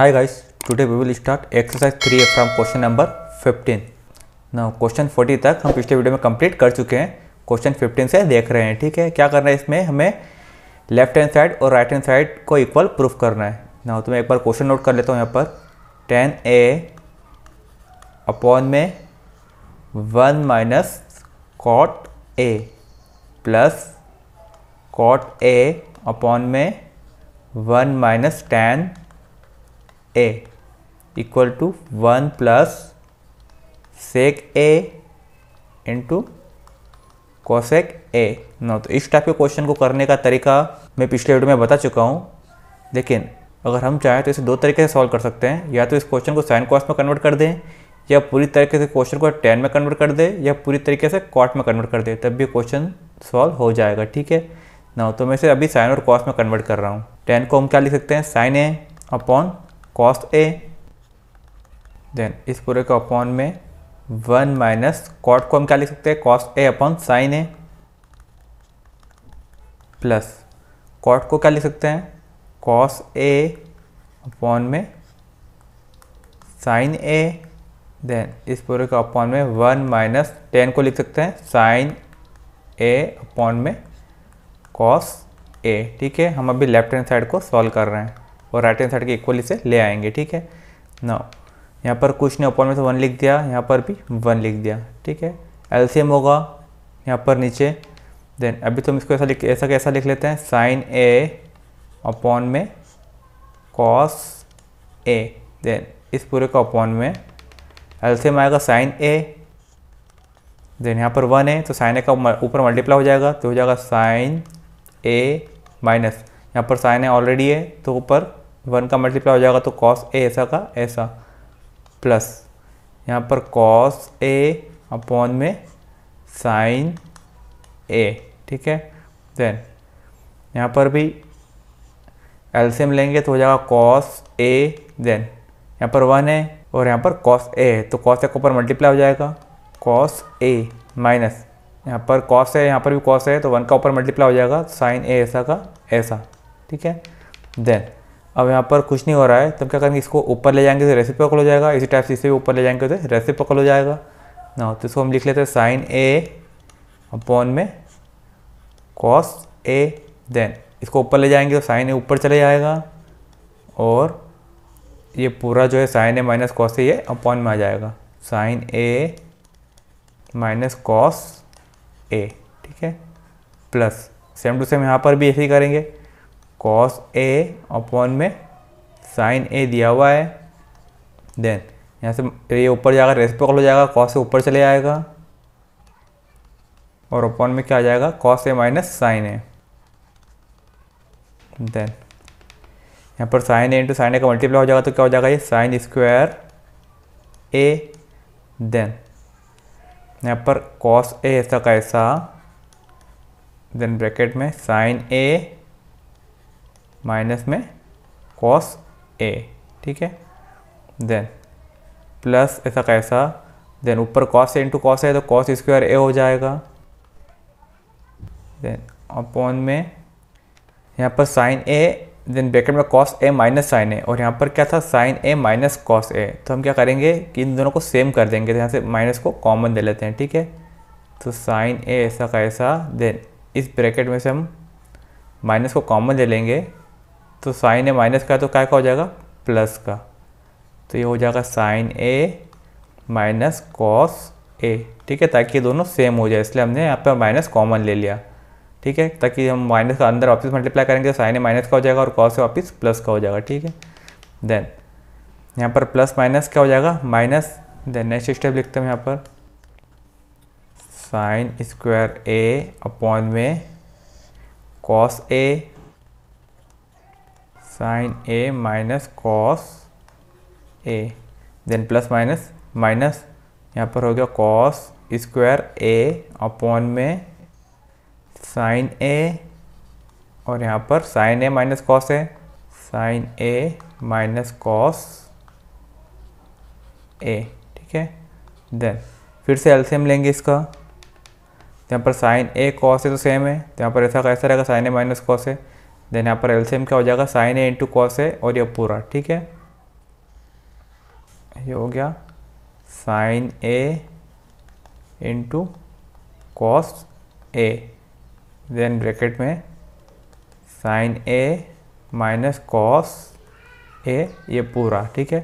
Hi guys, today we will start exercise 3 from question number 15. Now question 40 तक हम पिछले video में complete कर चुके हैं, क्वेश्चन 15 से देख रहे हैं। ठीक है, क्या करना है इसमें, हमें लेफ्ट हैंड साइड और राइट हैंड साइड को इक्वल प्रूफ करना है। ना तो मैं एक बार क्वेश्चन नोट कर लेता हूँ यहाँ पर 10a अपॉन में 1 minus cot a plus cot a upon में 1 minus tan a equal to 1 plus sec a into cosec a। No तो इस टाइप के क्वेश्चन को करने का तरीका मैं पिछले वीडियो में बता चुका हूँ, लेकिन अगर हम चाहें तो इसे दो तरीके से सॉल्व कर सकते हैं। या तो इस क्वेश्चन को साइन कॉस में कन्वर्ट कर दें, या पूरी तरीके से क्वेश्चन को टेन में कन्वर्ट कर दें, या पूरी तरीके से कॉट में कन्वर्ट कर दें, तब भी क्वेश्चन सॉल्व हो जाएगा। ठीक है ना, तो मैं इसे अभी साइन और कॉस में कन्वर्ट कर रहा हूँ। टेन को हम क्या लिख सकते हैं, sine a upon cos a, then इस पूरे को अपॉन में 1 माइनस कॉट को हम क्या लिख सकते हैं, cos A upon sine a, plus cot को क्या लिख सकते हैं, कॉस ए अपॉन में साइन ए, देन इस पूरे को अपॉन में 1 माइनस टेन को लिख सकते हैं साइन ए अपॉन में कॉस ए। ठीक है, हम अभी लेफ्ट हैंड साइड को सॉल्व कर रहे हैं और राइट हैंड साइड के इक्वल इसे ले आएंगे। ठीक है ना, यहाँ पर कुछ नहीं, अपॉन में से 1 लिख दिया, यहाँ पर भी 1 लिख दिया। ठीक है, एलसीएम होगा यहाँ पर नीचे, देन अभी तो हम इसको ऐसा कैसा लिख लेते हैं, साइन ए अपॉन में कॉस ए, देन इस पूरे का अपॉन में एलसीएम आएगा साइन ए, देन यहाँ पर 1 है तो साइन ए का ऊपर मल्टीप्लाई हो जाएगा, तो हो जाएगा साइन ए माइनस, यहाँ पर साइन ए ऑलरेडी है तो ऊपर 1 का मल्टीप्लाई हो जाएगा, तो कॉस ए ऐसा का ऐसा, प्लस यहाँ पर कॉस ए अपॉन में साइन ए। ठीक है, देन यहाँ पर भी एलसीएम लेंगे तो हो जाएगा कॉस ए, देन यहाँ पर 1 है और यहाँ पर कॉस ए है तो कॉस ए के ऊपर मल्टीप्लाई हो जाएगा, कॉस ए माइनस यहाँ पर कॉस है, यहाँ पर भी कॉस है तो 1 का ऊपर मल्टीप्लाई हो जाएगा, साइन ए ऐसा का ऐसा। ठीक है, देन अब यहाँ पर कुछ नहीं हो रहा है तब क्या करेंगे, इसको ऊपर ले जाएंगे तो रेसिप्रोकल हो जाएगा, इसी टाइप से इसे भी ऊपर ले जाएंगे तो रेसिप्रोकल हो जाएगा ना। तो इसको हम लिख लेते हैं साइन ए अपॉन में कॉस ए, देन इसको ऊपर ले जाएंगे तो साइन ए ऊपर चले जाएगा और ये पूरा जो है sine A minus cos A ये अपॉन में आ जाएगा, sign A minus cos A. ठीक है, प्लस सेम टू सेम यहाँ पर भी ऐसे ही करेंगे, कॉस ए अपॉन में साइन ए दिया हुआ है, देन यहाँ से ये ऊपर जाएगा रेसिप्रोकल हो जाएगा, कॉस से ऊपर चले जाएगा और अपॉन में क्या आ जाएगा, cos a minus sine A, then यहाँ पर साइन ए इंटू साइन ए का मल्टीप्लाई हो जाएगा तो क्या हो जाएगा, ये साइन स्क्वायर ए, देन यहाँ पर कॉस ए ऐसा का ऐसा, देन ब्रैकेट में साइन ए माइनस में कॉस ए। ठीक है, देन प्लस ऐसा कैसा, देन ऊपर कॉस ए इंटू कॉस है तो कॉस स्क्वायर ए हो जाएगा, देन अपॉन में यहाँ पर साइन ए, देन ब्रैकेट में कॉस ए माइनस साइन ए, और यहाँ पर क्या था, sign A minus cos A. तो हम क्या करेंगे कि इन दोनों को सेम कर देंगे, तो यहाँ से माइनस को कॉमन दे लेते हैं। ठीक है, तो साइन ए ऐसा का ऐसा, देन इस ब्रैकेट में से हम माइनस को कॉमन ले लेंगे तो साइन ए माइनस का तो क्या का हो जाएगा, प्लस का, तो ये हो जाएगा sign A minus cos A. ठीक है, ताकि ये दोनों सेम हो जाए इसलिए हमने यहाँ पर माइनस कॉमन ले लिया। ठीक है, ताकि हम माइनस का अंदर वापस मल्टीप्लाई करेंगे तो साइन ए माइनस का हो जाएगा और कॉस ए वापस प्लस का हो जाएगा। ठीक है, देन यहाँ पर प्लस माइनस क्या हो जाएगा, माइनस, देन नेक्स्ट स्टेप लिखते हैं यहाँ पर साइन स्क्वायर ए अपॉन में cos A, sign A minus cos a, then plus minus minus, यहाँ पर हो गया कॉस स्क्वायर ए अपॉन में साइन ए, और यहाँ पर साइन ए माइनस कॉस है, sine A minus cos A. ठीक है, देन फिर से एलसीएम लेंगे इसका, यहाँ पर साइन ए कॉस है तो सेम है, तो यहाँ पर ऐसा कैसा रहेगा, साइन ए माइनस कॉस है, देन यहाँ पर एलसीएम क्या हो जाएगा, साइन ए इंटू कॉस है और ये पूरा। ठीक है, ये हो गया sign A into cos a, then bracket में sign A minus cos A, ये पूरा, ठीक है।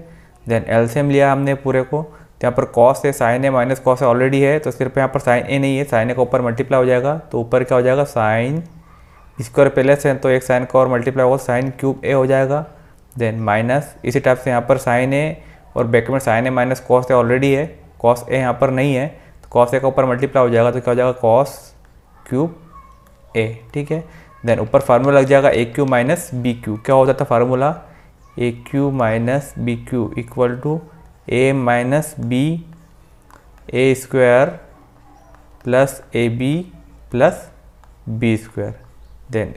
देन एलसीएम लिया हमने पूरे को, तो यहाँ पर कॉस है, sine A minus cos already है, तो सिर्फ यहाँ पर साइन ए नहीं है, साइन ए का ऊपर मल्टीप्लाई हो जाएगा, तो ऊपर क्या हो जाएगा साइन स्क्वायर पहले से, तो एक साइन का और मल्टीप्लाई होगा, साइन क्यूब ए हो जाएगा। देन माइनस इसी टाइप से यहाँ पर साइन ए और ब्रैकेट में sign A minus cos A already है, कॉस ए यहाँ पर नहीं है, तो कॉस ए का ऊपर मल्टीप्लाई हो जाएगा, तो क्या हो जाएगा कॉस क्यूब ए, ठीक है। देन ऊपर फार्मूला लग जाएगा a cube minus b cube, क्या हो जाता है formula a cube minus b cube equal to a minus b a square plus a b plus B square. Then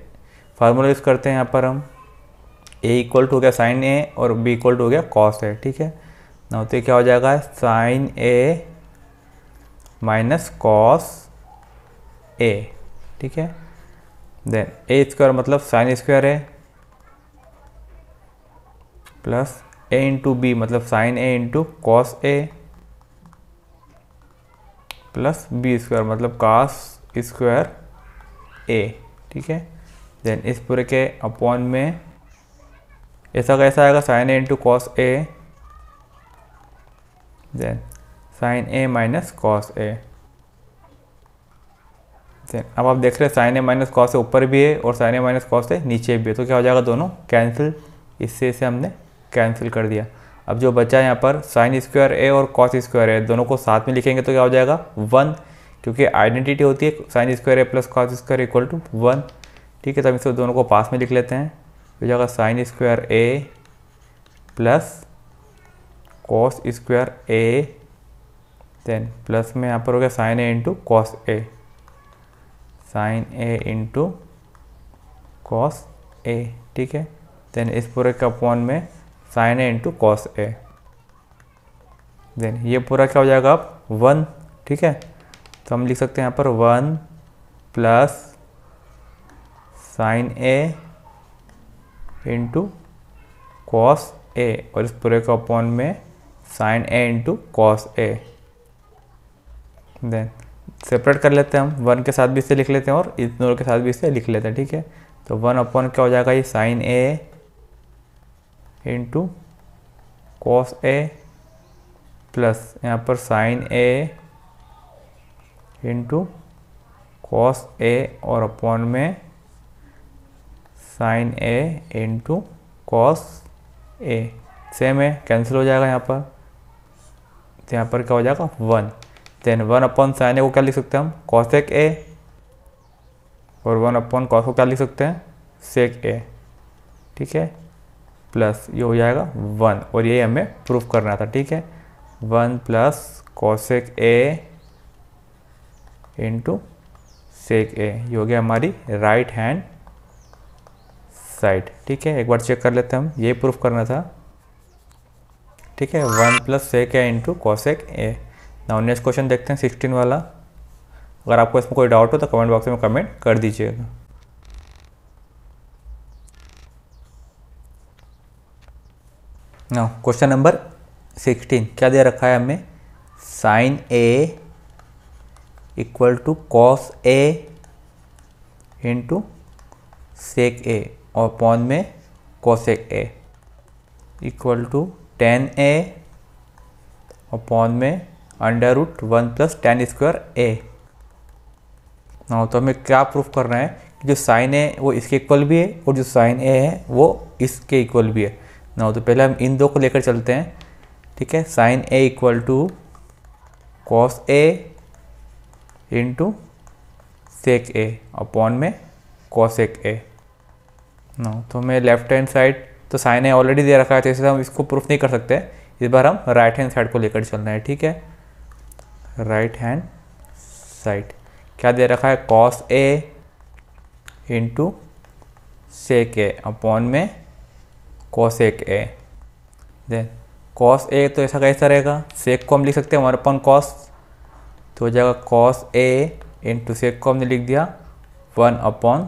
formula use करते हैं यहाँ पर हम, ए इक्वल टू हो गया साइन ए और बी इक्वल टू हो गया कॉस ए, ठीक है ना। तो क्या हो जाएगा sign A minus cos A, ठीक है। देन ए स्क्वायर मतलब साइन स्क्वायर है प्लस ए इंटू बी मतलब sign A into cos a plus B square मतलब कॉस स्क्वायर ए, ठीक है। देन इस पूरे के अपॉन में ऐसा कैसा आएगा sign A into cos a, then sign A minus cos a. Then अब आप देख रहे हैं sine A minus cos A ऊपर भी है और sign A minus cos A नीचे भी है, तो क्या हो जाएगा दोनों कैंसिल, इससे इसे हमने कैंसिल कर दिया। अब जो बचा है यहाँ पर साइन स्क्वायर ए और कॉस स्क्वायर ए, दोनों को साथ में लिखेंगे तो क्या हो जाएगा 1, क्योंकि आइडेंटिटी होती है sine square A plus cos square equal to 1, ठीक है। तो हम इसे दोनों को पास में लिख लेते हैं, हो जाएगा साइन स्क्वायर ए प्लस कॉस स्क्वायर ए, देन प्लस में यहाँ पर हो गया sign A into cos A, sign A into cos A, ठीक है। देन इस पूरे के अपॉन में sign A into cos a, then ये पूरा क्या हो जाएगा अब 1, ठीक है। तो हम लिख सकते हैं यहाँ पर 1 प्लस साइन ए इंटू कॉस ए और इस पूरे के अपॉन में sign A into cos a. Then separate कर लेते हैं हम, 1 के साथ भी इसे लिख लेते हैं और इस दोनों के साथ भी इसे लिख लेते हैं, ठीक है। तो 1 अपॉन क्या हो जाएगा ये sign A into cos a plus यहाँ पर साइन ए इंटू कॉस ए और अपॉन में साइन ए इंटू कॉस ए, सेम है कैंसिल हो जाएगा यहाँ पर, तो यहाँ पर क्या हो जाएगा 1। देन 1 अपॉन साइन ए को क्या लिख सकते हैं हम कॉसेक ए, और 1 अपॉन कॉस को क्या लिख सकते हैं सेक ए, ठीक है। प्लस ये हो जाएगा 1 और ये हमें प्रूफ करना था, ठीक है। 1 plus cosec A into sec A, ये हो गया हमारी राइट हैंड साइड, ठीक है। एक बार चेक कर लेते हैं हम, ये प्रूफ करना था, ठीक है। 1 plus sec a into cosec a. Now next question देखते हैं 16 वाला। अगर आपको इसमें कोई डाउट हो तो कमेंट बॉक्स में कमेंट कर दीजिएगा। नाउ क्वेश्चन नंबर 16 क्या दे रखा है हमें, sine A equal to cos A into sec A और अपॉन में cosec A equal to tan A upon में under root 1 plus tan square A. तो हमें क्या प्रूफ करना है कि जो साइन ए वो इसके इक्वल भी है और जो साइन ए है वो इसके इक्वल भी है। तो पहले हम इन दो को लेकर चलते हैं, ठीक है। Sine A equal to cos A into sec a upon में कॉसेक ए। तो हमें लेफ्ट हैंड साइड तो साइन ए ऑलरेडी दे रखा है, तो इससे हम इसको प्रूफ नहीं कर सकते। इस बार हम राइट हैंड साइड को लेकर चलना है, ठीक है। राइट हैंड साइड क्या दे रखा है, cos A into sec a upon में cosec a. Then cos A तो ऐसा कैसा रहेगा, सेक को हम लिख सकते हैं 1 अपॉन कॉस, तो हो जाएगा कॉस ए इंटू सेक को हमने लिख दिया 1 अपॉन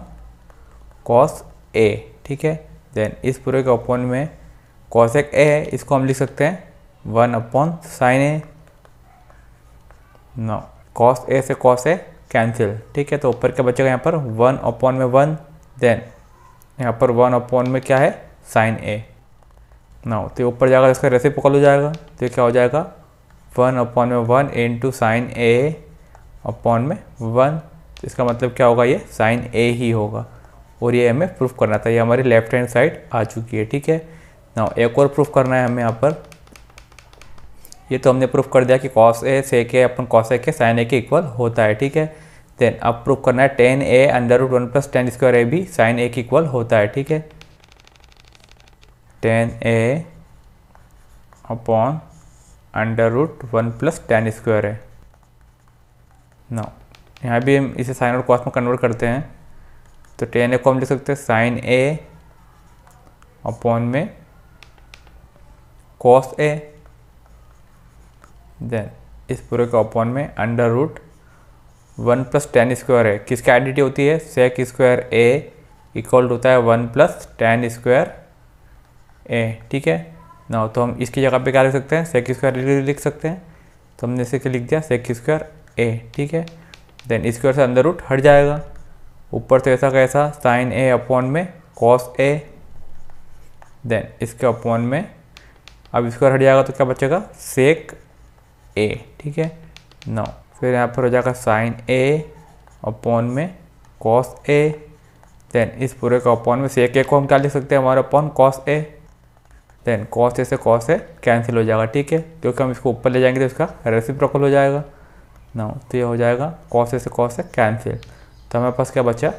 कॉस ए, ठीक है। देन इस पूरे के अपॉन में कॉसेक ए है, इसको हम लिख सकते हैं 1 upon sine A. No, cos A से कॉस ए कैंसिल, ठीक है। तो ऊपर क्या बचेगा यहाँ पर 1 अपॉन में 1, देन यहाँ पर 1 अपॉन में क्या है साइन ए। नो, तो ऊपर जाएगा इसका रेसिप्रोकल हो जाएगा, तो क्या हो जाएगा 1 अपॉन में 1 इंटू साइन ए अपॉन में 1। इसका मतलब क्या होगा, ये साइन ए ही होगा। और ये हमें प्रूफ करना था, ये हमारी लेफ्ट हैंड साइड आ चुकी है, ठीक है। ना एक और प्रूफ करना है हमें यहाँ पर। ये तो हमने प्रूफ कर दिया कि cos A sec A upon cos A के साइन ए के इक्वल होता है, ठीक है। देन अब प्रूफ करना है tan A under root 1 plus tan square A भी साइन ए के इक्वल होता है, ठीक है। Tan A upon under root 1 plus tan square है। ना यहाँ भी हम इसे साइन और कॉस में कन्वर्ट करते हैं, तो टेन ए को हम लिख सकते हैं साइन ए अपॉन में कॉस ए, देन इस पूरे के अपॉन में under root 1 plus tan square है। किसकी आइडेंटिटी होती है, सेक स्क्वायर ए इक्वल होता है 1 प्लस टेन स्क्वायर ए, ठीक है ना। तो हम इसकी जगह पे क्या लिख सकते हैं, सेक स्क्वायर लिख सकते हैं, तो हमने इसे लिख दिया सेक स्क्वायर ए, ठीक है। देन स्क्वायर से अंदर रूट हट जाएगा, ऊपर से ऐसा कैसा साइन ए अपॉन में कॉस ए, देन इसके अपॉन में अब स्क्वायर हट जाएगा तो क्या बचेगा सेक ए, ठीक है ना। फिर यहाँ पर हो जाएगा साइन ए अपॉन में कॉस ए, देन इस पूरे का अपॉन में सेक ए को हम क्या लिख सकते हैं हमारे upon cos a, then cos A से कॉस ए कैंसिल हो जाएगा, ठीक है। क्योंकि हम इसको ऊपर ले जाएंगे तो इसका रेसिप्रोकल हो जाएगा ना। तो ये हो जाएगा कॉस ए से कॉस ए कैंसिल, तो हमारे पास क्या बचा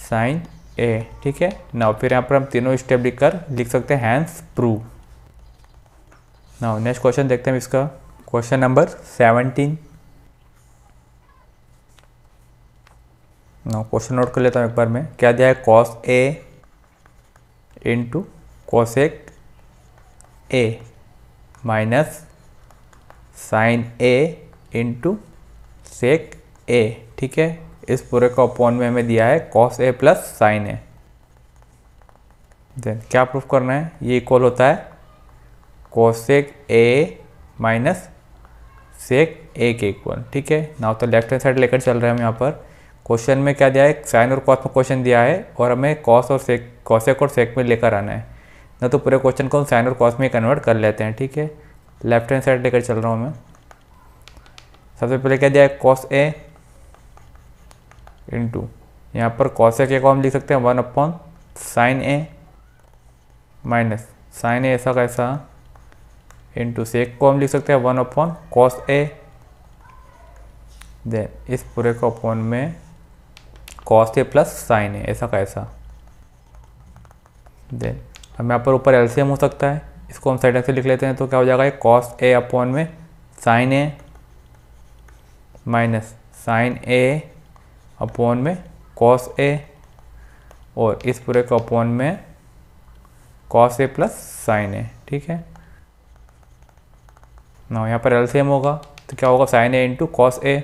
साइन ए, ठीक है ना। फिर यहाँ पर हम तीनों स्टेप लिख सकते हैं हैंस प्रूव। ना नेक्स्ट क्वेश्चन देखते हैं इसका, क्वेश्चन नंबर 17। ना क्वेश्चन नोट कर लेता हूँ एक बार में। क्या दिया है, cos A into cosec A minus sine A into sec A, ठीक है। इस पूरे का अपॉन में हमें दिया है cos a plus sign A. Then क्या प्रूफ करना है, ये इक्वल होता है कोसेक ए माइनस सेक ए के इक्वल, ठीक है ना। तो लेफ्ट हैंड साइड लेकर चल रहे हैं हम यहाँ पर। क्वेश्चन में क्या दिया है, साइन और कॉस में क्वेश्चन दिया है और हमें कॉस और सेक कॉसेक और सेक में लेकर आना है ना। तो पूरे क्वेश्चन को हम साइन और कॉस में कन्वर्ट कर लेते हैं, ठीक है। लेफ्ट हैंड साइड लेकर चल रहा हूँ मैं। सबसे पहले क्या दिया है कॉस ए इंटू यहाँ पर कॉसेक ए को हम लिख सकते हैं 1 upon sine A minus sine ए ऐसा कैसा इंटू सेक को हम लिख सकते हैं 1 अपॉन कॉस ए, देन इस पूरे को अपॉन में कॉस ए प्लस साइन ए ऐसा कैसा। देन हम यहाँ पर ऊपर एलसीएम हो सकता है, इसको हम साइड से लिख लेते हैं। तो क्या हो जाएगा कॉस ए अपॉन में sign A minus sine a upon में कॉस ए, और इस पूरे को अपॉन में cos a plus sign A, ठीक है ना। यहाँ पर एलसीएम होगा तो क्या होगा साइन ए इंटू कॉस ए,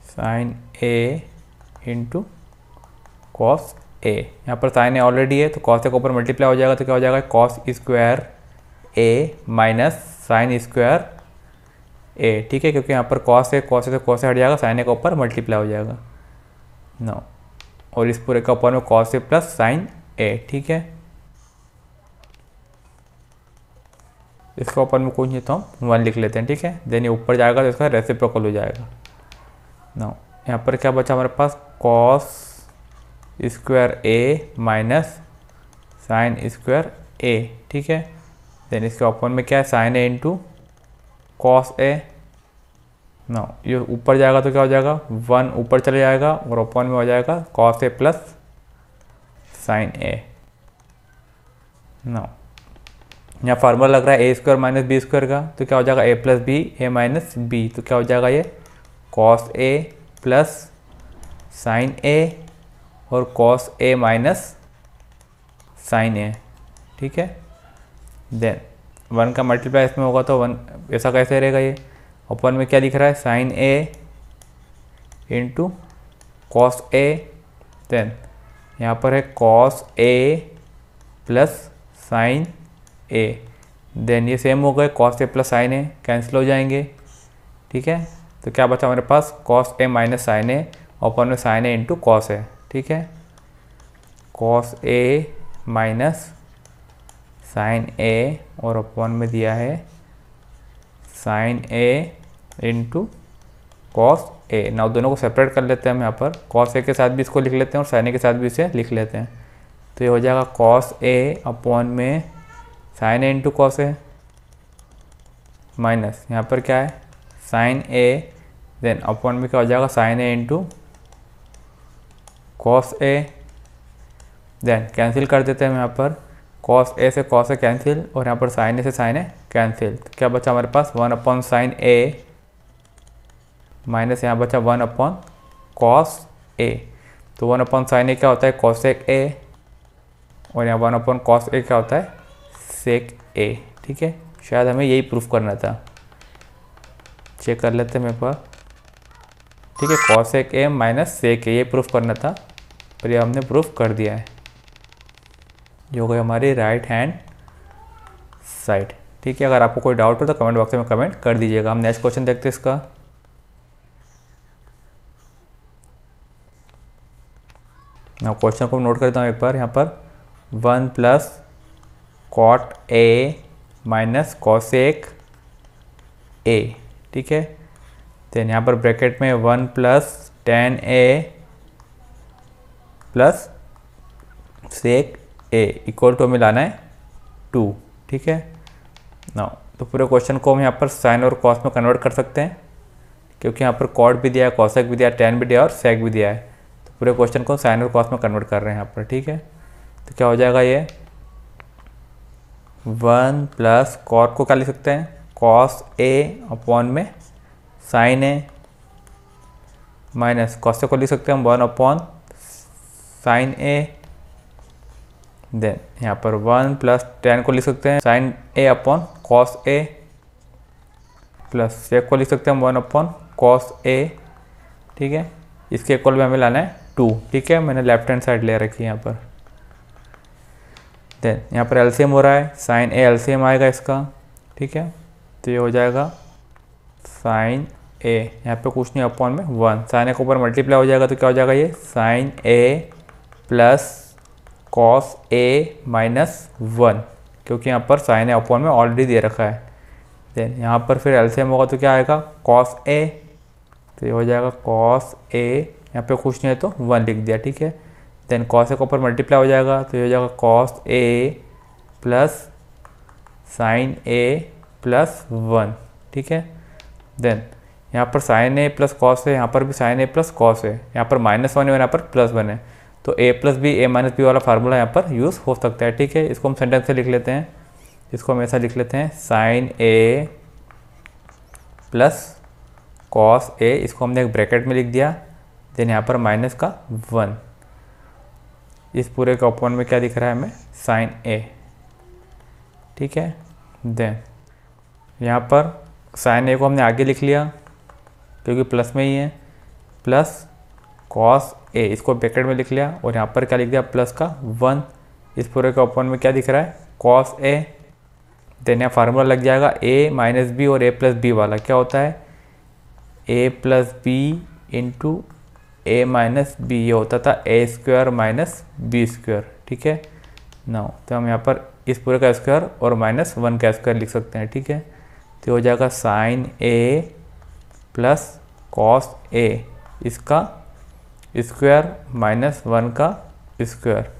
साइन ए इंटू कॉस ए। यहाँ पर साइन ए ऑलरेडी है तो कॉस ए के ऊपर मल्टीप्लाई हो जाएगा, तो क्या हो जाएगा cos square A minus sine square ए, ठीक है। क्योंकि यहाँ पर कॉस ए से कॉस ए हट जाएगा, साइन ए के ऊपर मल्टीप्लाई हो जाएगा नो, और इस पूरे के ऊपर में cos a plus sign A, ठीक है। इसके ऊपर में कुछ नहीं तो हम 1 लिख लेते हैं, ठीक है। देन ये ऊपर जाएगा तो इसका रेसिप्रोकल हो जाएगा नो। यहाँ पर क्या बचा हमारे पास cos square A minus sine square ए, ठीक है। देन इसके ऊपर में क्या है साइन ए इंटू कॉस ए नो। ये ऊपर जाएगा तो क्या हो जाएगा 1 ऊपर चले जाएगा और ऊपर में हो जाएगा cos a plus sign A no. यहाँ फार्मूला लग रहा है ए स्क्वायर माइनस बी स्क्वायर का, तो क्या हो जाएगा ए plus b a minus B, तो क्या हो जाएगा ये कॉस ए प्लस साइन ए और cos a minus sine A, ठीक है। देन 1 का मल्टीप्लाई इसमें होगा तो 1 ऐसा कैसे रहेगा, ये ऊपर में क्या दिख रहा है sine A into cos a, then यहाँ पर है cos a plus sign A, then ये सेम हो गए, cos a plus sign A cancel हो जाएंगे, ठीक है। तो क्या बचा हमारे पास, कॉस ए माइनस साइन ए अपन में sign A into cos A, ठीक है। कॉस ए माइनस साइन ए और अपन में दिया है साइन ए इंटू कॉस ए। नाउ दोनों को सेपरेट कर लेते हैं हम यहाँ पर, कॉस ए के साथ भी इसको लिख लेते हैं और साइन ए के साथ भी इसे लिख लेते हैं। तो ये हो जाएगा कॉस ए अपॉन में sign A into cos a minus यहाँ पर क्या है साइन ए, देन अपॉन में क्या हो जाएगा sign A into cos a, then cancel कर देते हैं हम यहाँ पर, कॉस ए से कॉस ए कैंसिल और यहाँ पर साइन ए से साइन ए कैंसिल। तो क्या बचा हमारे पास 1 अपॉन साइन ए माइनस यहाँ बचा 1 अपॉन कॉस ए। तो 1 अपॉन साइन ए क्या होता है कॉसेक ए और यहाँ 1 अपॉन कॉस ए क्या होता है सेक ए, ठीक है। शायद हमें यही प्रूफ करना था, चेक कर लेते हैं मेरे पास, ठीक है। Cosec A minus sec A, ये प्रूफ करना था पर ये हमने प्रूफ कर दिया है, जो हो गई हमारी राइट हैंड साइड, ठीक है। अगर आपको कोई डाउट हो तो कमेंट बॉक्स में कमेंट कर दीजिएगा। हम नेक्स्ट क्वेश्चन देखते हैं इसका। ना क्वेश्चन को नोट करता हूँ एक बार, यहाँ पर 1 plus cot a minus cosec a, ठीक है। देन यहाँ पर ब्रैकेट में 1 plus tan a plus sec a equal to मिलाना है 2, ठीक है ना। तो पूरे क्वेश्चन को हम यहाँ पर साइन और कॉस में कन्वर्ट कर सकते हैं, क्योंकि यहाँ पर कॉट भी दिया है, कॉसेक भी दिया है, टेन भी दिया है और सेक भी दिया है। तो पूरे क्वेश्चन को साइन और कॉस में कन्वर्ट कर रहे हैं यहाँ पर, ठीक है। तो क्या हो जाएगा ये 1 प्लस कॉट को क्या लिख सकते हैं कॉस ए अपॉन में साइन ए माइनस कॉस को लिख सकते हैं हम 1 अपॉन साइन ए, देन यहाँ पर 1 प्लस टेन को लिख सकते हैं sine a upon cos a plus सेक को लिख सकते हैं हम 1 अपॉन कॉस ए, ठीक है। इसके इक्वल में हमें लाना है 2, ठीक है। मैंने लेफ्ट हैंड साइड ले रखी है यहाँ पर। देन यहाँ पर एलसीएम हो रहा है, साइन ए एलसीएम आएगा इसका, ठीक है। तो ये हो जाएगा साइन ए, यहाँ पे कुछ नहीं अपॉन में 1, साइन ए के ऊपर मल्टीप्लाई हो जाएगा तो क्या हो जाएगा ये sign a plus cos a minus 1, क्योंकि यहाँ पर साइन ए अपॉन में ऑलरेडी दे रखा है। देन यहाँ पर फिर एलसीएम होगा तो क्या आएगा कॉस ए, तो ये हो जाएगा कॉस ए, यहाँ पे कुछ नहीं है तो 1 लिख दिया, ठीक है। देन कॉस ए के ऊपर मल्टीप्लाई हो जाएगा तो ये हो जाएगा cos a plus sign a plus 1, ठीक है। देन यहाँ पर साइन ए प्लस कॉस है, यहाँ पर भी साइन ए प्लस कॉस है, यहाँ पर -1 है और यहाँ पर +1 है, तो a plus b a minus b वाला फार्मूला यहाँ पर यूज़ हो सकता है, ठीक है। इसको हम सेंटेंस से लिख लेते हैं, इसको हम ऐसा लिख लेते हैं साइन ए प्लस कॉस ए, इसको हमने एक ब्रैकेट में लिख दिया, देन यहाँ पर माइनस का 1, इस पूरे के अपॉन में क्या दिख रहा है हमें साइन ए, ठीक है। देन यहाँ पर साइन ए को हमने आगे लिख लिया क्योंकि प्लस में ही है, प्लस कॉस ए इसको ब्रैकेट में लिख लिया और यहाँ पर क्या लिख दिया प्लस का 1, इस पूरे के अपॉन में क्या दिख रहा है कॉस ए। देन यहाँ फार्मूला लग जाएगा a माइनस बी और a प्लस बी वाला क्या होता है a plus b into a minus b, ये होता था a square minus b square, ठीक है ना। तो हम यहाँ पर इस पूरे का स्क्वायर और -1 का स्क्वायर लिख सकते हैं, ठीक है। तो हो जाएगा साइन ए प्लस कॉस ए, इसका स्क्वायर -1 का स्क्वायर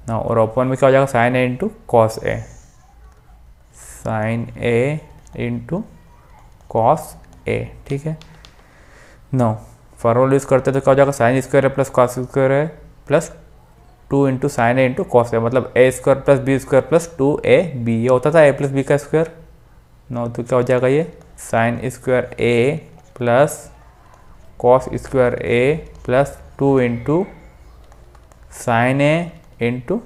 ना, और ओपन में क्या हो जाएगा sign A into cos A, sign A into cos A, ठीक है ना। फॉर्मूला यूज़ करते तो क्या हो जाएगा साइन स्क्वायर है प्लस कॉस स्क्वायर है plus 2 into sine A into cos A, मतलब A square plus B square plus 2ab, ये होता था a प्लस बी का स्क्वायर ना। तो क्या हो जाएगा ये sine square A plus cos square A plus 2 into sine A into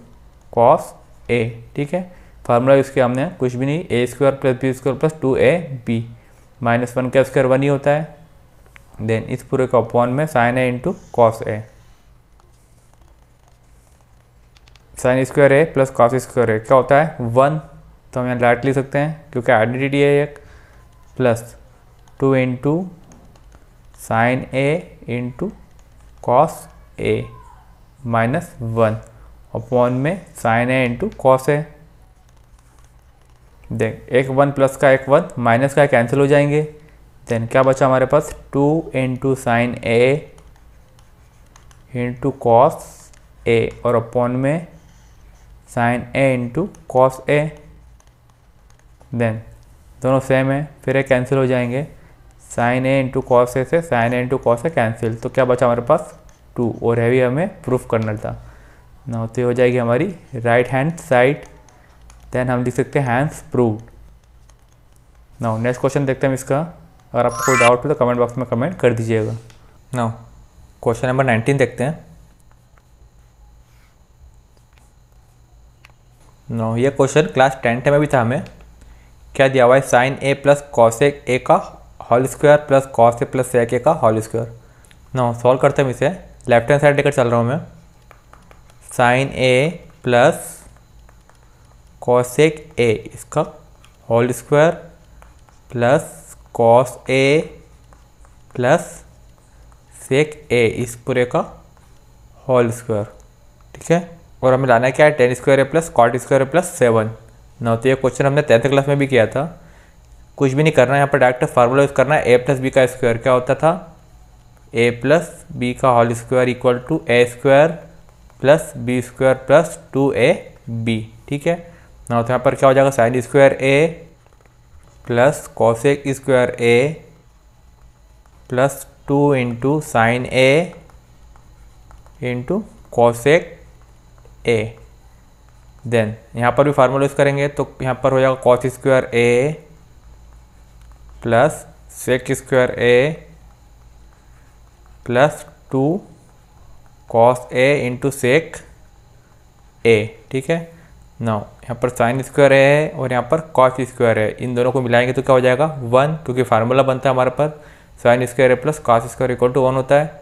cos A, ठीक है। फार्मूला यूज़ किया हमने कुछ भी नहीं, A square plus B square plus 2ab, -1 का स्क्वायर 1 ही होता है। देन इस पूरे का अपॉन में साइन ए इंटू कॉस ए, साइन स्क्वायर ए प्लस कॉस स्क्वायर ए क्या होता है 1, तो हम यहाँ डायरेक्ट लिख सकते हैं क्योंकि आइडेंटिटी है एक, plus 2 into sine A into cos a minus 1 upon में साइन ए इंटू कॉस ए। देख एक 1 प्लस का एक 1 माइनस का कैंसिल हो जाएंगे। देन क्या बचा हमारे पास 2 इंटू साइन ए इंटू कॉस ए और अपॉन में sign A into cos a. Then दोनों सेम है, फिर ये कैंसिल हो जाएंगे। साइन ए इंटू कॉस ए से साइन ए इंटू कॉस ए कैंसिल, तो क्या बचा हमारे पास 2 और है भी हमें प्रूफ करना था ना। तो हो जाएगी हमारी राइट हैंड साइड। देन हम लिख सकते हैं hence proved. Now next question देखते हैं इसका। अगर आपको कोई डाउट हो तो कमेंट बॉक्स में कमेंट कर दीजिएगा। नाउ क्वेश्चन नंबर 19 देखते हैं। नाउ ये क्वेश्चन क्लास 10 में भी था हमें। क्या दिया हुआ है, sine a plus cosec a का whole square plus cos a plus sec a का होल स्क्वायर। नाउ सॉल्व करते हैं इसे। लेफ्ट हैंड साइड लेकर चल रहा हूँ मैं। Sine a plus cosec a इसका whole square plus cos a plus sec a इस पूरे का होल स्क्वायर, ठीक है। और हमें लाना है क्या है, टेन स्क्वायर ए प्लस कॉट स्क्वायर ए प्लस 7। ना तो ये क्वेश्चन हमने 10th क्लास में भी किया था। कुछ भी नहीं करना है यहाँ पर, डायरेक्ट फार्मूला यूज़ करना है। ए प्लस बी का स्क्वायर क्या होता था, ए प्लस बी का whole square equal to a square plus B square plus 2ab, ठीक है ना। तो यहाँ पर क्या हो जाएगा, sine square A plus cosec square A plus 2 into sine A into cosec a. Then यहाँ पर भी फार्मूला यूज़ करेंगे तो यहाँ पर हो जाएगा cos square A plus sec square A plus 2 cos A into sec A, ठीक है ना। यहाँ पर साइन स्क्वायर है और यहाँ पर कॉस स्क्वायर है, इन दोनों को मिलाएंगे तो क्या हो जाएगा 1, क्योंकि फार्मूला बनता है हमारे पास sine square A plus cos square equal to 1 होता है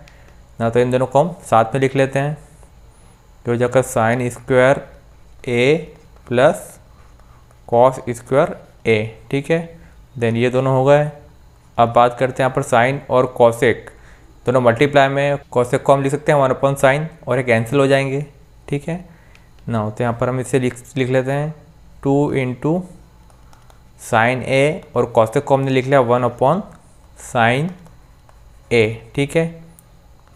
ना। तो इन दोनों को हम साथ में लिख लेते हैं, तो हो जाएगा साइन स्क्वायर ए प्लस कॉस स्क्वायर ए, ठीक है। देन ये दोनों हो गए। अब बात करते हैं यहाँ पर साइन और कॉसेक दोनों मल्टीप्लाई में। कॉसेक को हम लिख सकते हैं 1 अपॉन साइन और ये कैंसिल हो जाएंगे, ठीक है ना। तो यहाँ पर हम इसे लिख लेते हैं 2 इंटू साइन ए और कॉसेक को हमने लिख लिया 1 अपॉन साइन ए, ठीक है।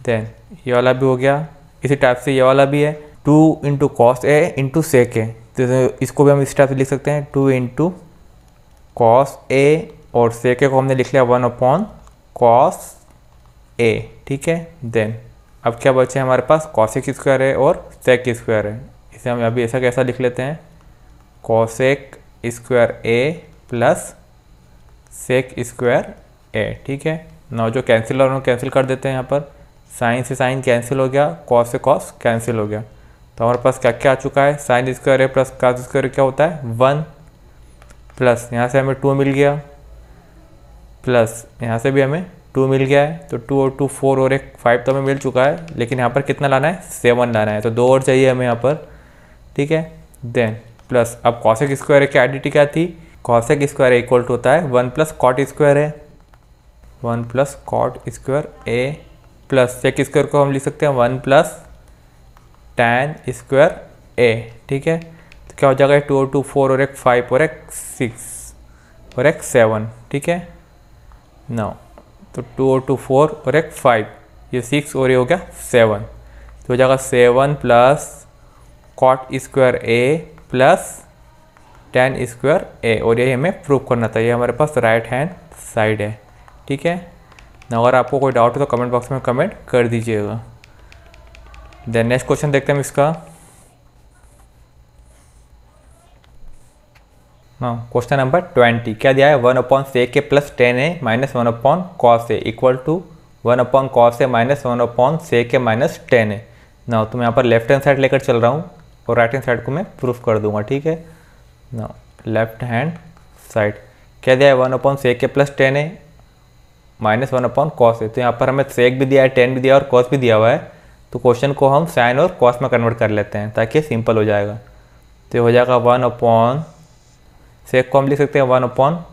देन ये वाला भी हो गया। इसी टाइप से ये वाला भी है 2 इंटू कॉस ए इंटू सेक ए, तो इसको भी हम इस टाइप से लिख सकते हैं 2 इंटू कॉस ए और सेक ए को हमने लिख लिया 1 अपॉन कॉस ए, ठीक है। देन अब क्या बचे हमारे पास, कॉसेक स्क्वायर है और सेक स्क्वायर है। इसे हम अभी ऐसा कैसा लिख लेते हैं, कॉसेक स्क्वायर ए प्लस सेक स्क्वायर ए, ठीक है ना। जो कैंसिल और कैंसिल कर देते हैं यहाँ पर, साइन से साइन कैंसिल हो गया, कॉस से कॉस कैंसिल हो गया। तो हमारे पास क्या क्या आ चुका है, साइन स्क्वायर ए प्लस कॉस स्क्वायर क्या होता है 1, प्लस यहाँ से हमें 2 मिल गया, प्लस यहाँ से भी हमें 2 मिल गया है। तो 2 और 2 4 और 1 5 तो हमें मिल चुका है, लेकिन यहाँ पर कितना लाना है 7 लाना है, तो 2 और चाहिए हमें यहाँ पर, ठीक है। देन प्लस अब कॉसेक स्क्वायर की आइडेंटिटी क्या थी, कॉसेक स्क्वायर इक्वल टू होता है 1 प्लस कॉट स्क्वायर है, 1 प्लस कॉट स्क्वायर ए प्लस सेक स्क्वायर को हम लिख सकते हैं 1 प्लस टैन स्क्वायर ए, ठीक है। तो क्या हो जाएगा 2 और 2 4 और 1 5 और 1 6 और 1 7, ठीक है ना। तो 2 और 2 4 और 1 5, ये 6 और ये हो गया 7, तो हो जाएगा 7 प्लस कॉट स्क्वायर ए प्लस टैन स्क्वायर ए, और ये हमें प्रूव करना था। ये हमारे पास राइट हैंड साइड है, ठीक है ना। अगर आपको कोई डाउट हो तो कमेंट बॉक्स में कमेंट कर दीजिएगा। देन नेक्स्ट क्वेश्चन देखते हैं हम इसका। हाँ, क्वेश्चन नंबर 20 क्या दिया है, 1 upon sec A plus 10a minus 1 upon cos a equal to 1 upon cos a minus 1 upon sec a minus 10a ना। तो मैं यहाँ पर लेफ्ट हैंड साइड लेकर चल रहा हूँ और राइट हैंड साइड को मैं प्रूफ कर दूंगा, ठीक है ना। लेफ्ट हैंड साइड क्या दिया है, 1 upon sec A plus 10a minus 1 upon cos A. तो यहाँ पर हमें सेक भी दिया है, 10 भी दिया और कॉस भी दिया हुआ है, तो क्वेश्चन को हम साइन और कॉस में कन्वर्ट कर लेते हैं ताकि सिंपल हो जाएगा। तो हो जाएगा 1 अपॉन सेक को हम लिख सकते हैं 1 upon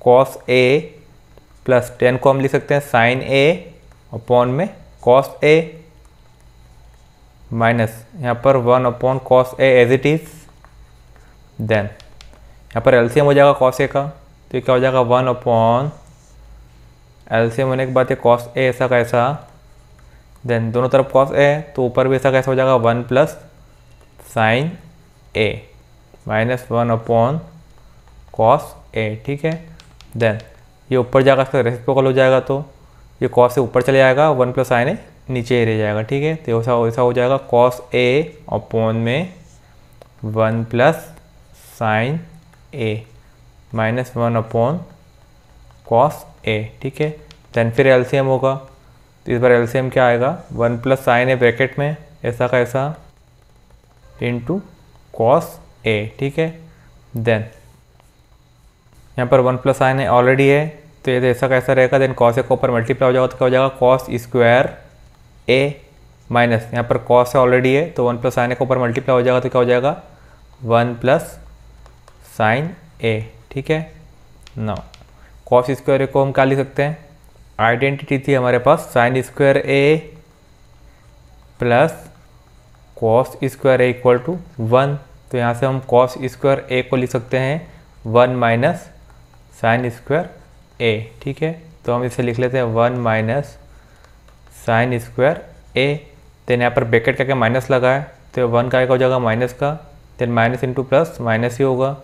cos a plus tan को हम लिख सकते हैं साइन ए अपॉन में कॉस ए माइनस यहाँ पर 1 upon cos a as it is. Then यहाँ पर एलसीएम हो जाएगा कॉस ए का, तो ये क्या हो जाएगा 1 अपॉन एलसीएम होने के बाद ये कॉस ए ऐसा कैसा, देन दोनों तरफ कॉस ए तो ऊपर भी ऐसा कैसा हो जाएगा 1 plus sign A minus 1 upon cos A. ठीक है, देन ये ऊपर जाएगा, इसका रेसिप्रोकल हो जाएगा तो ये कॉस से ऊपर चले जाएगा, 1 प्लस साइन ए नीचे ही रह जाएगा। ठीक है, तो ऐसा हो जाएगा कॉस ए अपॉन में 1 plus sign A minus 1 upon cos A. ठीक है, देन फिर एलसीएम होगा, तो इस बार एलसीएम क्या आएगा 1 प्लस साइन ए ब्रैकेट में ऐसा का ऐसा इंटू कॉस ए। ठीक है, देन यहाँ पर 1 प्लस साइन ए ऑलरेडी है, तो ये ऐसा कैसा रहेगा, देन कॉस ए को ऊपर मल्टीप्लाई हो जाएगा तो क्या हो जाएगा कॉस स्क्वायर ए माइनस यहाँ पर कॉस ए ऑलरेडी है तो 1 प्लस साइन ए को ऊपर मल्टीप्लाई हो जाएगा तो क्या हो जाएगा 1 प्लस साइन ए। ठीक है, ना कॉस स्क्वायर ए को हम क्या लिख सकते हैं, आइडेंटिटी थी हमारे पास sine square A plus cos square A equal to 1, तो यहाँ से हम कॉस स्क्वायर ए को लिख सकते हैं 1 माइनस साइन स्क्वायर ए। ठीक है, तो हम इसे लिख लेते हैं 1 माइनस साइन स्क्वायर ए, देन यहाँ पर ब्रैकेट करके माइनस लगा है तो 1 का हो जाएगा माइनस का, then minus into plus minus ही होगा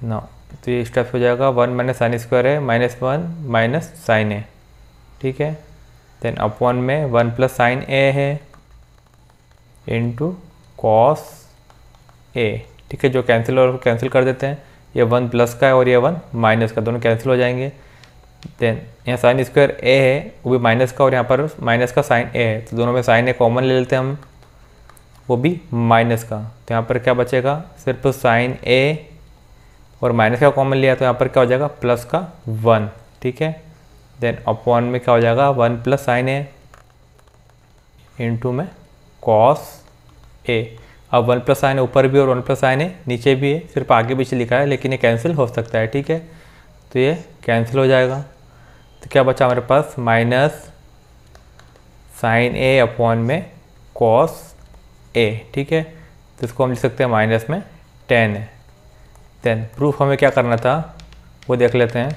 ना, तो ये स्टेप हो जाएगा 1 minus sine square A minus 1 minus sine A. ठीक है, देन अपॉन में 1 प्लस साइन ए है इंटू कॉस ए। ठीक है, जो कैंसिल और कैंसिल कर देते हैं, ये 1 प्लस का है और ये 1 माइनस का, दोनों कैंसिल हो जाएंगे। देन यहाँ साइन स्क्वायर ए है वो भी माइनस का और यहाँ पर माइनस का साइन ए है, तो दोनों में साइन ए कॉमन ले लेते हैं हम, वो भी माइनस का, तो यहाँ पर क्या बचेगा सिर्फ साइन ए और माइनस का कॉमन लिया तो यहाँ पर क्या हो जाएगा प्लस का 1। ठीक है, देन अपॉन में क्या हो जाएगा 1 प्लस साइन ए इंटू में कॉस ए। अब 1 प्लस साइन ए ऊपर भी और 1 प्लस साइन ए नीचे भी है, सिर्फ आगे पीछे लिखा है लेकिन ये कैंसिल हो सकता है। ठीक है, तो ये कैंसिल हो जाएगा, तो क्या बचा हमारे पास माइनस साइन ए अपॉन में कॉस ए। ठीक है, तो इसको हम लिख सकते हैं माइनस में 10 है। देन प्रूफ हमें क्या करना था वो देख लेते हैं।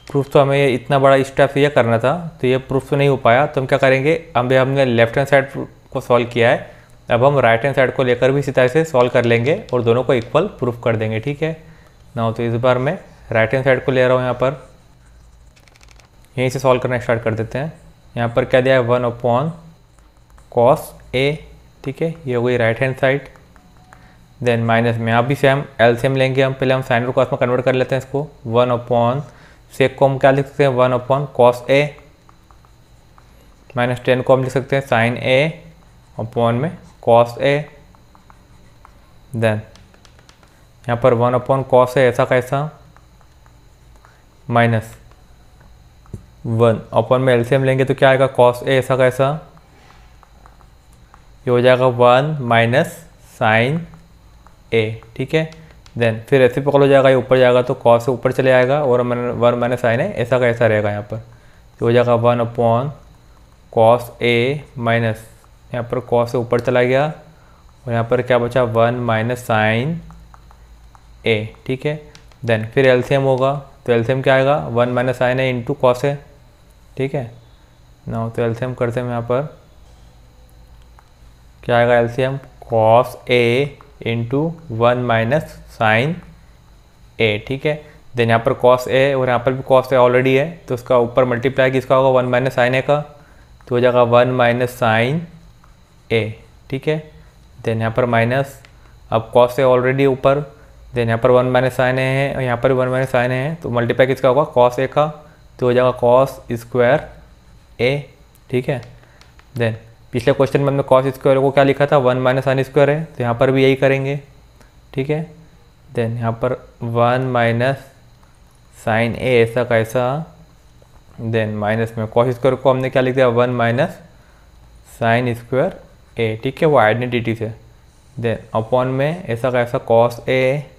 प्रूफ तो हमें ये इतना बड़ा स्टेप ये करना था, तो ये प्रूफ तो नहीं हो पाया, तो हम क्या करेंगे, हमने लेफ्ट हैंड साइड को सॉल्व किया है, अब हम राइट हैंड साइड को लेकर भी इसी तरह से सॉल्व कर लेंगे और दोनों को इक्वल प्रूफ कर देंगे। ठीक है ना, तो इस बार मैं राइट हैंड साइड को ले रहा हूँ, यहाँ पर यहीं से सॉल्व करना स्टार्ट कर देते हैं। यहाँ पर क्या दिया है 1 अपॉन कॉस ए। ठीक है, ये हो गई right hand side. Then minus में यहाँ भी सेम एलसीएम लेंगे हम, पहले हम साइन और कॉस में कन्वर्ट कर लेते हैं इसको। 1 अपॉन सेक को हम क्या लिख सकते हैं 1 अपॉन कॉस ए माइनस 10 को हम लिख सकते हैं साइन ए अपॉन में कॉस ए। देन यहाँ पर 1 अपॉन कॉस ए ऐसा कैसा माइनस 1 अपॉन में एलसीएम लेंगे तो क्या आएगा कॉस ए ऐसा कैसा, ये हो जाएगा 1 माइनस साइन ए। ठीक है, देन फिर रेसिप्रोकल हो जाएगा, ये ऊपर जाएगा तो कॉस से ऊपर चले आएगा और 1 माइनस साइन ए ऐसा का ऐसा रहेगा यहाँ पर, तो हो जाएगा 1 अपॉन कॉस ए माइनस यहाँ पर कॉस से ऊपर चला गया और यहाँ पर क्या बचा 1 माइनस साइन ए। ठीक है, देन फिर एलसीएम होगा, तो एलसीएम क्या आएगा 1 minus sine A into cos A. ठीक है ना, तो एलसीएम करते हैं यहाँ पर क्या आएगा LCM cos A into 1 minus sine A. ठीक है, देन यहाँ पर कॉस ए और यहाँ पर भी कॉस ए ऑलरेडी है, तो उसका ऊपर मल्टीप्लाई किसका होगा 1 माइनस साइन ए का, तो हो जाएगा 1 माइनस साइन ए। ठीक है, देन यहाँ पर माइनस, अब कॉस ए ऑलरेडी ऊपर, देन यहाँ पर 1 माइनस साइन ए है और यहाँ पर 1 माइनस साइन ए है, तो मल्टीप्लाई किसका होगा कॉस ए का, तो हो जाएगा कॉस स्क्वायर ए। ठीक है, देन पिछले क्वेश्चन में हमने कॉस स्क्वायर को क्या लिखा था 1 माइनस साइन स्क्वायर है, तो यहाँ पर भी यही करेंगे। ठीक है, देन यहाँ पर 1 माइनस साइन ए ऐसा कैसा, देन माइनस में कॉस स्क्वायर को हमने क्या लिख दिया 1 माइनस साइन स्क्वायर ए। ठीक है, वो आइडेंटिटी से, देन अपॉन में ऐसा का ऐसा कॉस ए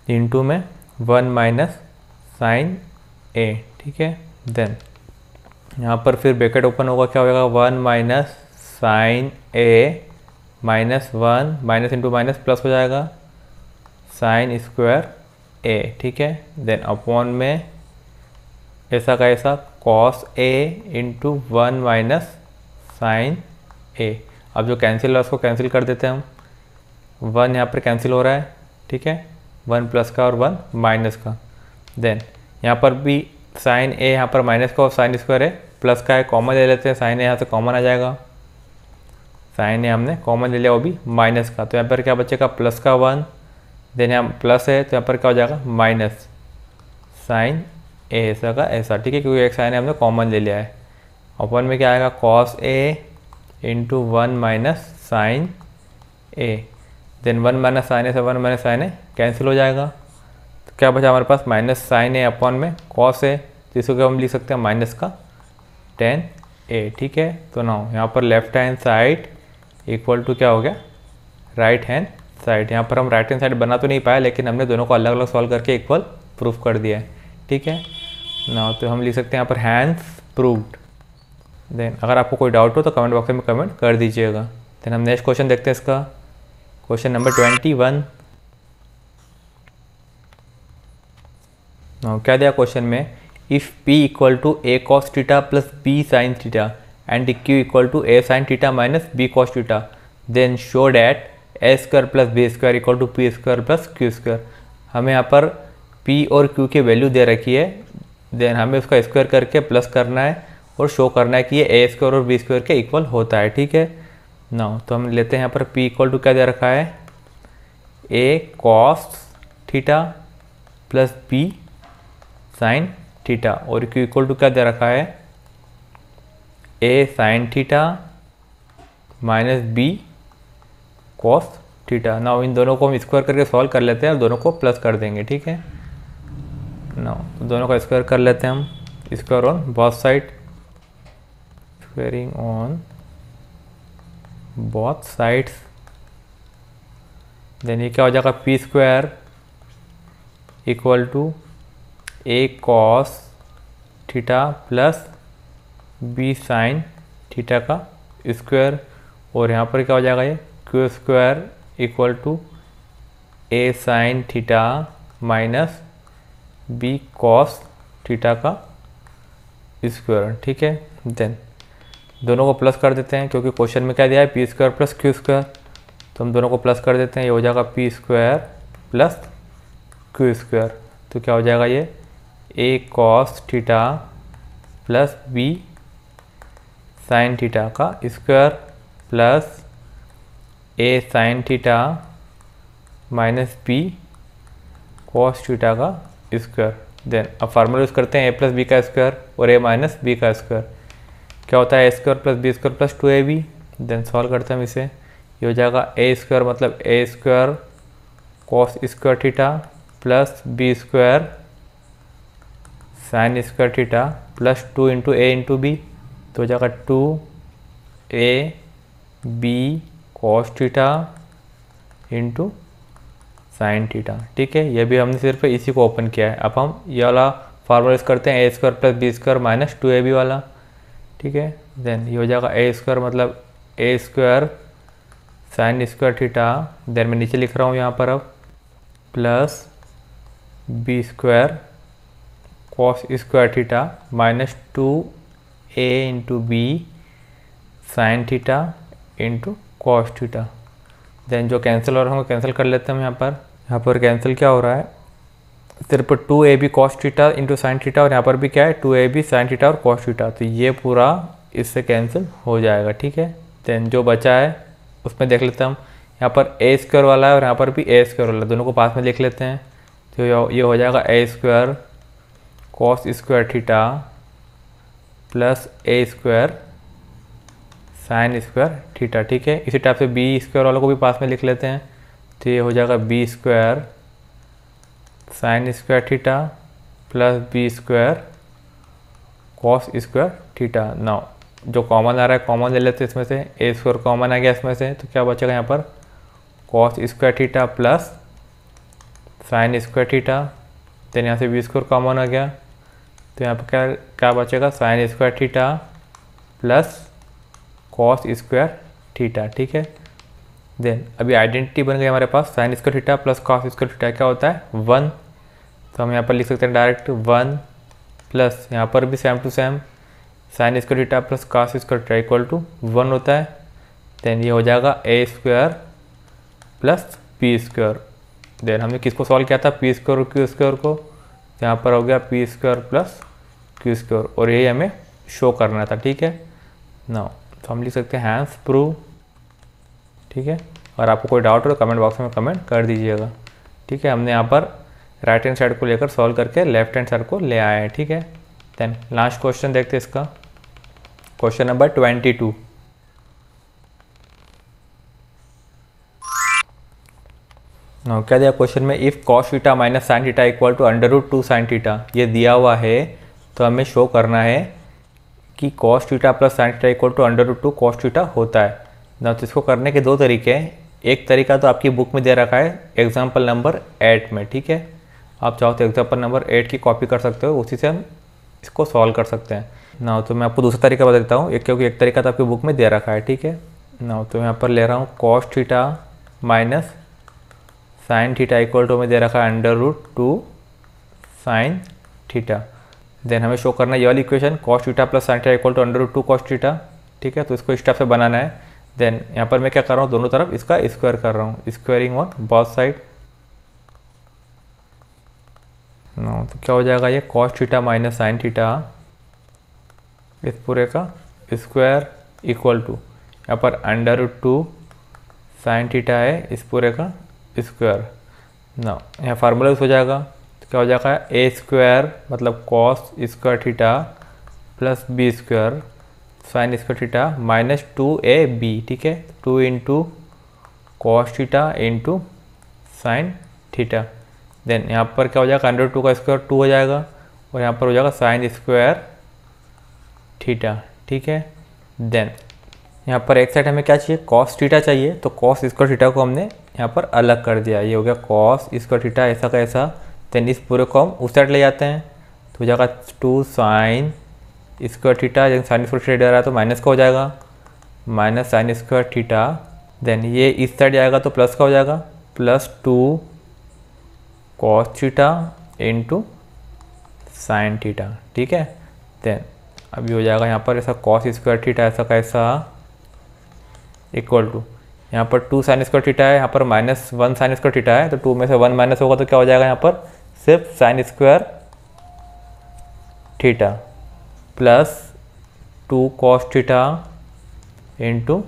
इंटू में 1 माइनस साइन ए, ठीक है। देन यहाँ पर फिर ब्रैकेट ओपन होगा, क्या होगा 1 minus sine A minus 1 minus into minus plus हो जाएगा साइन स्क्वायर ए, ठीक है। देन अपॉन में ऐसा का ऐसा cos A into 1 minus sine ए। अब जो कैंसिल है उसको कैंसिल कर देते हैं हम, 1 यहाँ पर कैंसिल हो रहा है, ठीक है, 1 प्लस का और 1 माइनस का। देन यहाँ पर भी साइन ए यहाँ पर माइनस का और साइन स्क्वायर है प्लस का है, कॉमन ले लेते हैं, साइन ए यहाँ से कॉमन आ जाएगा, साइन ए हमने कॉमन ले लिया वो भी माइनस का, तो यहाँ पर क्या बचेगा प्लस का 1, देन यहाँ प्लस है तो यहाँ पर क्या हो जाएगा माइनस साइन ए ऐसा का ऐसा, ठीक है, क्योंकि एक साइन हमने कॉमन ले लिया है। अपन में क्या आएगा cos A into 1 minus sine A, then 1 minus sine ए से 1 माइनस साइन ए कैंसिल हो जाएगा, तो क्या बचा हमारे पास माइनस साइन ए अपॉन में कॉस ए, जिसको हम लिख सकते हैं माइनस का टेन ए, ठीक है। तो ना यहाँ पर left hand side equal to क्या हो गया राइट हैंड साइड। यहाँ पर हम राइट हैंड साइड बना तो नहीं पाया, लेकिन हमने दोनों को अलग अलग सॉल्व करके इक्वल प्रूफ कर दिया है, ठीक है ना। तो हम लिख सकते हैं यहाँ पर हैंस प्रूव्ड। देन अगर आपको कोई डाउट हो तो कमेंट बॉक्स में कमेंट कर दीजिएगा। देन हम नेक्स्ट क्वेश्चन देखते हैं इसका, क्वेश्चन नंबर 21। क्या दिया क्वेश्चन में, if p equal to a cos theta plus b sin theta and q equal to a sin theta minus b cos theta, then show that a square plus b square equal to p square plus q square. हमें यहाँ पर p और q की value दे रखी है, then हमें उसका square करके प्लस करना है और शो करना है कि ये a स्क्वायर और b स्क्वायर के इक्वल होता है, ठीक है ना। तो हम लेते हैं यहाँ पर p इक्वल टू क्या दे रखा है a cos theta plus b sin theta, और q इक्वल टू क्या दे रखा है a sin theta minus b cos theta. ना इन दोनों को हम स्क्वायर करके सॉल्व कर लेते हैं और दोनों को प्लस कर देंगे, ठीक है ना। दोनों का स्क्वायर कर लेते हैं हम, square on both side, squaring on both sides. Then ये क्या हो जाएगा p square equal to a cos theta plus b sin theta का स्क्वायर, और यहाँ पर क्या हो जाएगा ये q square equal to a sin theta minus b cos theta का स्क्वायर, ठीक है। देन दोनों को प्लस कर देते हैं, क्योंकि क्वेश्चन में क्या दिया है p square plus q square, तो हम दोनों को प्लस कर देते हैं, ये हो जाएगा p square plus q square. तो क्या हो जाएगा ये a cos theta plus b sin theta का square plus a sin theta minus b cos theta का स्क्वायर। देन अब फार्मूला यूज़ करते हैं a प्लस बी का स्क्वायर और a माइनस बी का स्क्वायर, क्या होता है a square plus B square plus 2ab। Then solve करते हैं हम इसे, ये हो जाएगा a स्क्वायर मतलब a square cos square theta plus b square sine square theta plus 2 into a into b, तो हो जाएगा 2a b cos theta into sine theta, ठीक है। ये भी हमने सिर्फ इसी को ओपन किया है। अब हम ये वाला फार्मूला यूज़ करते हैं a square plus B square minus 2ab वाला, ठीक है। देन ये हो जाएगा a स्क्वायर मतलब a square sine square theta, then मैं नीचे लिख रहा हूँ यहाँ पर अब plus b square cos square theta minus 2a into b sine theta into cos theta. Then जो कैंसिल हो रहा है कैंसिल कर लेते हैं हम यहाँ पर कैंसिल क्या हो रहा है सिर्फ 2ab cos theta into sine theta, और यहाँ पर भी क्या है 2ab साइन थीटा और कॉस थीटा, तो ये पूरा इससे कैंसिल हो जाएगा, ठीक है। देन जो बचा है उसमें देख लेते हैं हम, यहाँ पर a स्क्वायर वाला है और यहाँ पर भी a स्क्वायर वाला है, दोनों को पास में लिख लेते हैं, तो ये हो जाएगा a square cos square theta plus a square sine square theta, ठीक है। इसी टाइप से b स्क्वायर वालों को भी पास में लिख लेते हैं, तो ये हो जाएगा b square sine square theta plus b square cos square theta. Now जो कॉमन आ रहा है कॉमन ले लेते हैं इसमें से, ए स्क्वायर कॉमन आ गया इसमें से, तो क्या बचेगा यहाँ पर cos square theta plus sine square theta. Then यहाँ से बी स्क्वायर कॉमन आ गया, तो यहाँ पर क्या क्या बचेगा sine square theta plus cos square theta. ठीक है, देन अभी आइडेंटिटी बन गई हमारे पास, sine square theta plus cos square theta क्या होता है 1, तो हम यहाँ पर लिख सकते हैं डायरेक्ट 1 प्लस यहाँ पर भी same to same sine square theta plus cos square theta equal to 1 होता है। देन ये हो जाएगा ए square plus P square. Then हमने किसको सॉल्व किया था पी स्क्वायर और क्यू स्क्वायर को, यहाँ पर हो गया P square plus Q square, और यही हमें शो करना था। ठीक है नाउ तो हम लिख सकते हैं हैंस प्रूव। ठीक है, अगर आपको कोई डाउट हो तो कमेंट बॉक्स में कमेंट कर दीजिएगा। ठीक है, हमने यहाँ पर राइट हैंड साइड को लेकर सॉल्व करके लेफ्ट हैंड साइड को ले आए हैं। ठीक है, देन लास्ट क्वेश्चन देखते हैं इसका, क्वेश्चन नंबर 22। क्या दिया क्वेश्चन में, if cos theta minus sine theta equal to √2 sine theta, ये दिया हुआ है तो हमें शो करना है कि cos theta plus sine theta equal to √2 cos theta होता है ना। तो इसको करने के दो तरीके हैं, एक तरीका तो आपकी बुक में दे रखा है एग्जाम्पल नंबर 8 में। ठीक है, आप चाहो तो एग्जाम्पल नंबर 8 की कॉपी कर सकते हो, उसी से हम इसको सॉल्व कर सकते हैं ना। तो मैं आपको दूसरा तरीका बता देता हूँ, क्योंकि एक तरीका तो आपकी बुक में दे रखा है। ठीक है ना, तो यहाँ पर ले रहा हूँ cos theta minus sine theta equal to में दे रखा है √2 साइन थीटा। देन हमें शो करना है ये वाली equation cos theta plus sine theta equal to √2 cos theta. ठीक है, तो इसको इस टाइप से बनाना है। देन यहाँ पर मैं क्या कर रहा हूँ, दोनों तरफ इसका स्क्वायर कर रहा हूँ, स्क्वायरिंग ऑन बोथ साइड। तो क्या हो जाएगा ये cos theta minus sine theta इस पूरे का स्क्वायर इक्वल टू यहाँ पर √2 साइन थीटा है इस पूरे का स्क्वायर। ना यहाँ फार्मूला यूज हो जाएगा, तो क्या हो जाएगा ए स्क्वायर मतलब cos square theta plus B square sine square theta minus 2ab। ठीक है, 2 इंटू cos theta into sine theta. Then यहाँ पर क्या हो जाएगा √2 का स्क्वायर 2 हो जाएगा, और यहाँ पर हो जाएगा साइन स्क्वायर थीटा। ठीक है, देन यहाँ पर एक साइड हमें क्या चाहिए कॉस थीटा चाहिए, तो कॉस स्क्वायर थीटा को हमने यहाँ पर अलग कर दिया, ये हो गया कॉस स्क्वायर थीटा ऐसा का ऐसा। देन इस पूरे को हम उस साइड ले जाते हैं, तो हो जाएगा 2 साइन स्क्वायर थीटा, जब साइन स्क्वायर थीटा दे रहा है तो माइनस का हो जाएगा minus sine square theta. Then ये इस साइड जाएगा तो प्लस का हो जाएगा plus 2 cos theta into sine theta. ठीक है, देन अभी हो जाएगा यहाँ पर ऐसा कॉस स्क्वायर थीटा ऐसा कैसा इक्वल टू यहाँ पर 2 साइन स्क्वायर थीटा है, यहाँ पर -1 साइन स्क्वायर थीटा है, तो 2 में से 1 माइनस होगा तो क्या हो जाएगा यहाँ पर सिर्फ sine square theta plus 2 cos theta into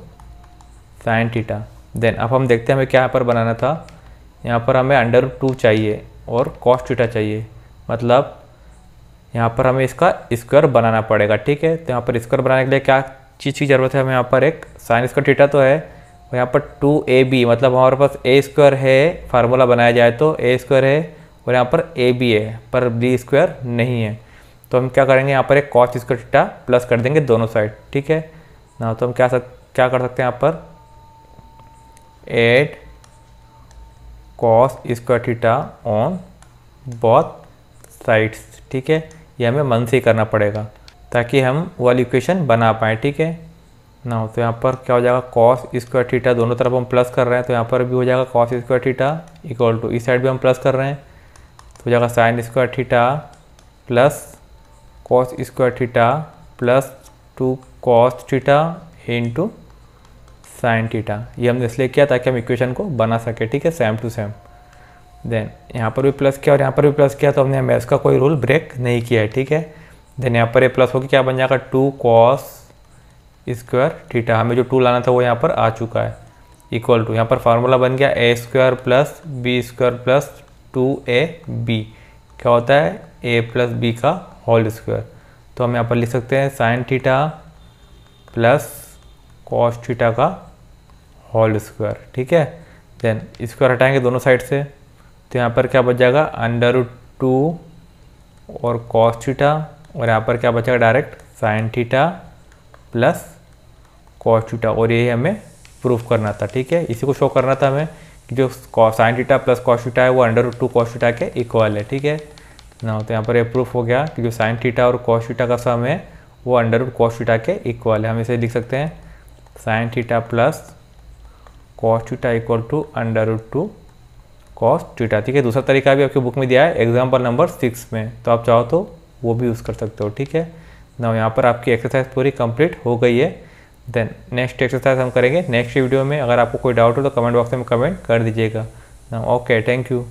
sine theta. Then अब हम देखते हैं हमें क्या यहाँ पर बनाना था, यहाँ पर हमें √2 चाहिए और कॉस थीटा चाहिए, मतलब यहाँ पर हमें इसका स्क्वायर बनाना पड़ेगा। ठीक है, तो यहाँ पर स्क्वायर बनाने के लिए क्या चीज़ की ज़रूरत है हमें, यहाँ पर एक साइन स्क्वायर थीटा तो है, और यहाँ पर 2ab मतलब हमारे पास a स्क्वायर है, फार्मूला बनाया जाए तो a स्क्वायर है, और यहाँ पर ab है पर b स्क्वायर नहीं है। तो हम क्या करेंगे यहाँ पर एक कॉस स्क्वायर थीटा प्लस कर देंगे दोनों साइड। ठीक है ना, तो हम क्या कर सकते हैं यहाँ पर add cos square theta on both sides. ठीक है, ये हमें मन से ही करना पड़ेगा ताकि हम वाली इक्वेशन बना पाएँ। ठीक है ना, तो यहाँ पर क्या हो जाएगा कॉस स्क्वायर थीटा, दोनों तरफ हम प्लस कर रहे हैं तो यहाँ पर भी हो जाएगा cos square theta equal to इस साइड भी हम प्लस कर रहे हैं तो हो जाएगा sine square theta plus cos square theta plus 2 cos theta into sine theta. ये हमने इसलिए किया ताकि हम इक्वेशन को बना सके। ठीक है, सेम टू सेम। देन यहाँ पर भी प्लस किया और यहाँ पर भी प्लस किया, तो हमने मैथ्स का कोई रूल ब्रेक नहीं किया है। ठीक है, देन यहाँ पर ये प्लस होकर क्या बन जाएगा 2 कॉस स्क्वायर थीटा, हमें जो 2 लाना था वो यहाँ पर आ चुका है इक्वल टू यहाँ पर फार्मूला बन गया a square plus B square plus 2ab, क्या होता है a प्लस बी का होल स्क्वायर। तो हम यहाँ पर लिख सकते हैं sine theta plus cos theta का होल स्क्वायर। ठीक है, देन स्क्वायर हटाएंगे दोनों साइड से, तो यहाँ पर क्या बच जाएगा √2 और कॉस थीटा, और यहाँ पर क्या बचेगा direct sine theta plus cos theta, और ये हमें प्रूफ करना था। ठीक है, इसी को शो करना था हमें कि जो sign theta plus cos theta है वो √2 कॉस थीटा के इक्वल है। ठीक है ना, तो यहाँ पर ये प्रूफ हो गया कि जो साइन थीटा और कॉस थीटा का सम है वो √ कॉस थीटा के इक्वल है। हम इसे लिख सकते हैं sine theta plus cos theta equal to √2 cos theta. ठीक है, दूसरा तरीका भी आपकी बुक में दिया है एग्जाम्पल नंबर 6 में, तो आप चाहो तो वो भी यूज़ कर सकते हो। ठीक है ना, यहाँ पर आपकी एक्सरसाइज पूरी कंप्लीट हो गई है। देन नेक्स्ट एक्सरसाइज हम करेंगे नेक्स्ट वीडियो में। अगर आपको कोई डाउट हो तो कमेंट बॉक्स में कमेंट कर दीजिएगा ना। Okay, thank you.